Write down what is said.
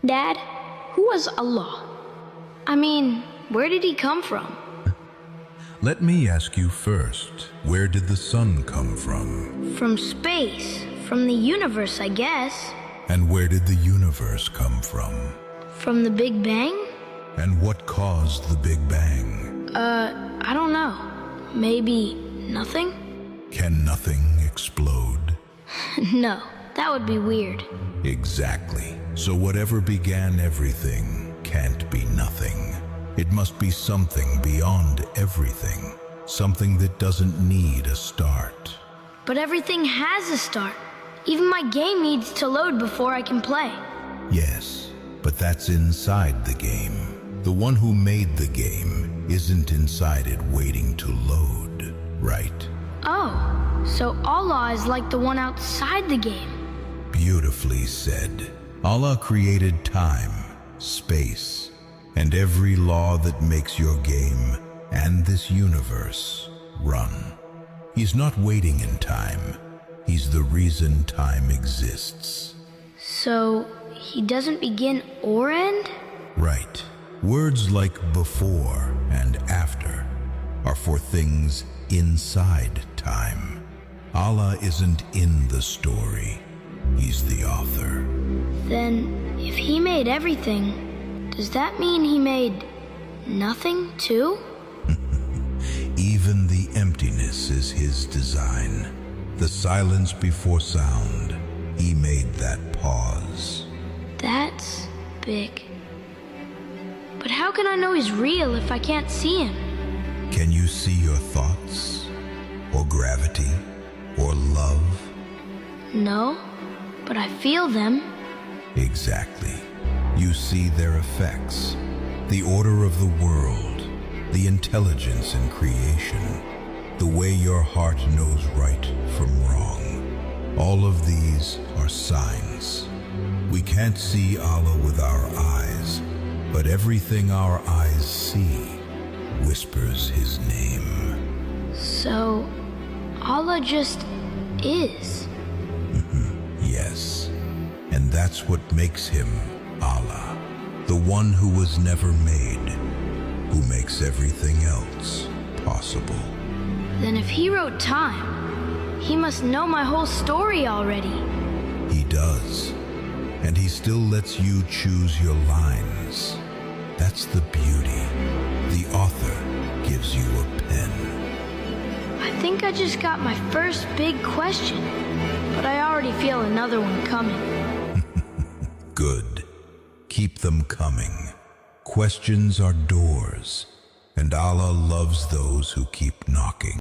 Dad, who was Allah? I mean, where did he come from? Let me ask you first, where did the sun come from? From space, from the universe, I guess. And where did the universe come from? From the Big Bang? And what caused the Big Bang? I don't know. Maybe nothing? Can nothing explode? No, that would be weird. Exactly. So whatever began everything can't be nothing. It must be something beyond everything. Something that doesn't need a start. But everything has a start. Even my game needs to load before I can play. Yes, but that's inside the game. The one who made the game isn't inside it waiting to load, right? Oh, so Allah is like the one outside the game. Beautifully said. Allah created time, space, and every law that makes your game and this universe run. He's not waiting in time. He's the reason time exists. So, he doesn't begin or end? Right. Words like before and after are for things inside time. Allah isn't in the story. He's the author. Then, if he made everything, does that mean he made nothing too? Even the emptiness is his design. The silence before sound. He made that pause. That's big. But how can I know he's real if I can't see him? Can you see your thoughts? Or gravity? Or love? No, but I feel them. Exactly. You see their effects. The order of the world. The intelligence in creation. The way your heart knows right from wrong. All of these are signs. We can't see Allah with our eyes, but everything our eyes see whispers his name. So, Allah just is. Yes, and that's what makes him Allah, the one who was never made, who makes everything else possible. Then if he wrote time, he must know my whole story already. He does, and he still lets you choose your lines. That's the beauty. The author gives you a pen. I think I just got my first big question, but I already feel another one coming. Good. Keep them coming. Questions are doors, and Allah loves those who keep knocking.